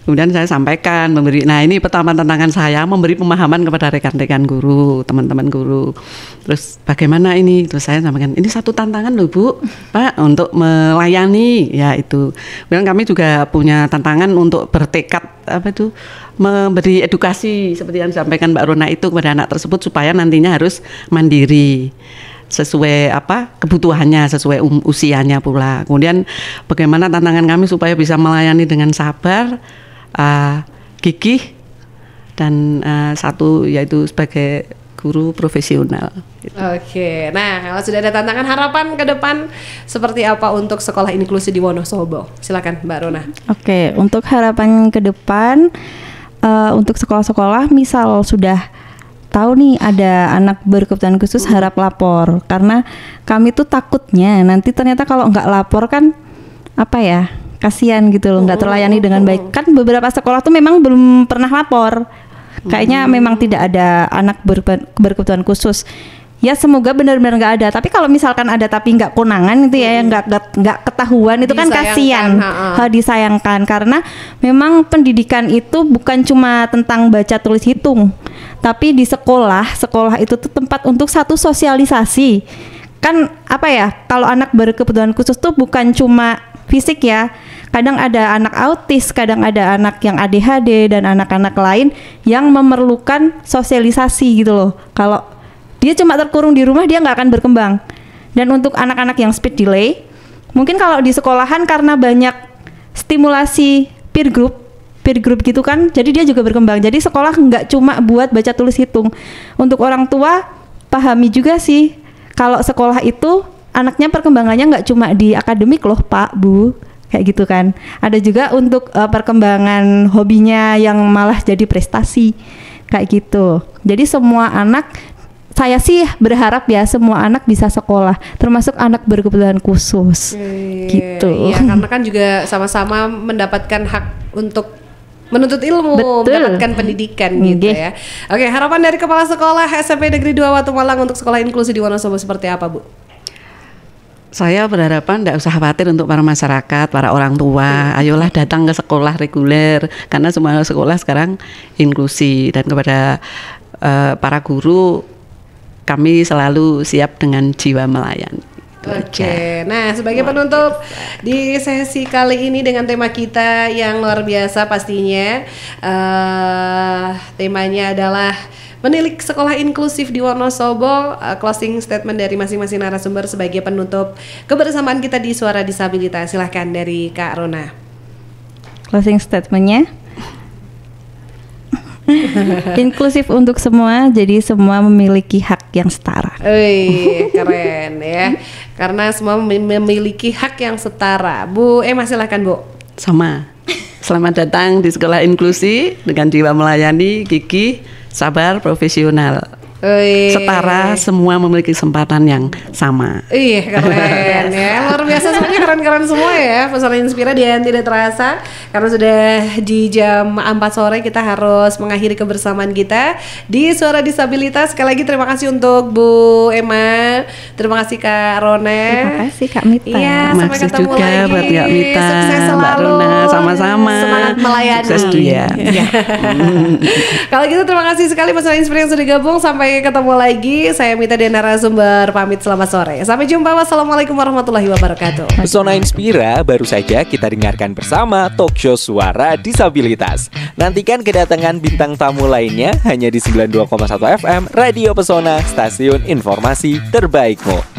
Kemudian saya sampaikan, nah ini pertama tantangan saya memberi pemahaman kepada rekan-rekan guru, teman-teman guru. Terus bagaimana ini? Terus saya sampaikan, ini satu tantangan loh Bu, Pak, untuk melayani, ya itu. Kemudian kami juga punya tantangan untuk bertekad memberi edukasi seperti yang disampaikan Mbak Rona itu kepada anak tersebut supaya nantinya harus mandiri sesuai kebutuhannya, sesuai usianya pula. Kemudian bagaimana tantangan kami supaya bisa melayani dengan sabar, gigih, dan satu yaitu sebagai guru profesional. Oke, nah kalau sudah ada tantangan, harapan ke depan seperti apa untuk sekolah inklusi di Wonosobo? Silakan Mbak Rona. Oke, untuk harapan ke depan untuk sekolah-sekolah, misal sudah tahu nih ada anak berkebutuhan khusus, harap lapor, karena kami tuh takutnya nanti ternyata kalau nggak lapor kan kasihan gitu loh, nggak terlayani dengan baik. Kan beberapa sekolah tuh memang belum pernah lapor, kayaknya memang tidak ada anak berkebutuhan khusus. Ya semoga benar-benar nggak ada. Tapi kalau misalkan ada tapi nggak konangan itu ya, yang nggak ketahuan itu kan kasihan, disayangkan. Karena memang pendidikan itu bukan cuma tentang baca tulis hitung, tapi di sekolah itu tuh tempat untuk satu sosialisasi. Kan kalau anak berkebutuhan khusus tuh bukan cuma fisik ya. Kadang ada anak autis, kadang ada anak yang ADHD dan anak-anak lain yang memerlukan sosialisasi gitu loh. Kalau dia cuma terkurung di rumah, dia nggak akan berkembang. Dan untuk anak-anak yang speed delay, mungkin kalau di sekolahan karena banyak stimulasi peer group gitu kan, jadi dia juga berkembang. Jadi sekolah nggak cuma buat baca tulis hitung. Untuk orang tua pahami juga sih, kalau sekolah itu anaknya perkembangannya nggak cuma di akademik loh Pak Bu, kayak gitu kan. Ada juga untuk perkembangan hobinya yang malah jadi prestasi kayak gitu. Jadi semua anak, saya sih berharap ya semua anak bisa sekolah, termasuk anak berkebutuhan khusus. Gitu. Iya, karena kan juga sama-sama mendapatkan hak untuk menuntut ilmu, mendapatkan pendidikan gitu ya. Oke, harapan dari Kepala Sekolah SMP Negeri 2 Watu Malang untuk sekolah inklusi di Wonosobo seperti apa, Bu? Saya berharapan tidak usah khawatir untuk para masyarakat, para orang tua. Ayolah datang ke sekolah reguler, karena semua sekolah sekarang inklusi. Dan kepada para guru, kami selalu siap dengan jiwa melayani. Oke, nah sebagai penutup di sesi kali ini dengan tema kita yang luar biasa pastinya, temanya adalah menilik sekolah inklusif di Wonosobo. Closing statement dari masing-masing narasumber sebagai penutup kebersamaan kita di Suara Disabilitas. Silahkan dari Kak Rona. Closing statementnya, inklusif untuk semua, jadi semua memiliki hak yang setara. Keren ya. Karena semua memiliki hak yang setara. Bu Emma silahkan Bu. Sama. Selamat datang di sekolah inklusi dengan jiwa melayani, gigih, sabar, profesional. Setara, semua memiliki kesempatan yang sama. Keren ya, luar biasa semuanya, keren-keren semua ya. Pesona Inspira dan tidak terasa karena sudah di jam 4 sore kita harus mengakhiri kebersamaan kita di Suara Disabilitas. Sekali lagi terima kasih untuk Bu Emma, terima kasih Kak Rona, terima kasih Kak Mita. Iya, sampai ketemu juga lagi. Buat Kak Mita, sukses selalu, Mbak Rona, sama-sama. Semangat melayani. Sukses ya. Kalau gitu terima kasih sekali Pesona Inspira yang sudah gabung. Sampai ketemu lagi. Saya Mita dan narasumber pamit, selamat sore. Sampai jumpa. Wassalamualaikum warahmatullahi wabarakatuh. Pesona Inspira baru saja kita dengarkan bersama talk show Suara Disabilitas. Nantikan kedatangan bintang tamu lainnya hanya di 92,1 FM Radio Pesona, stasiun informasi terbaikmu.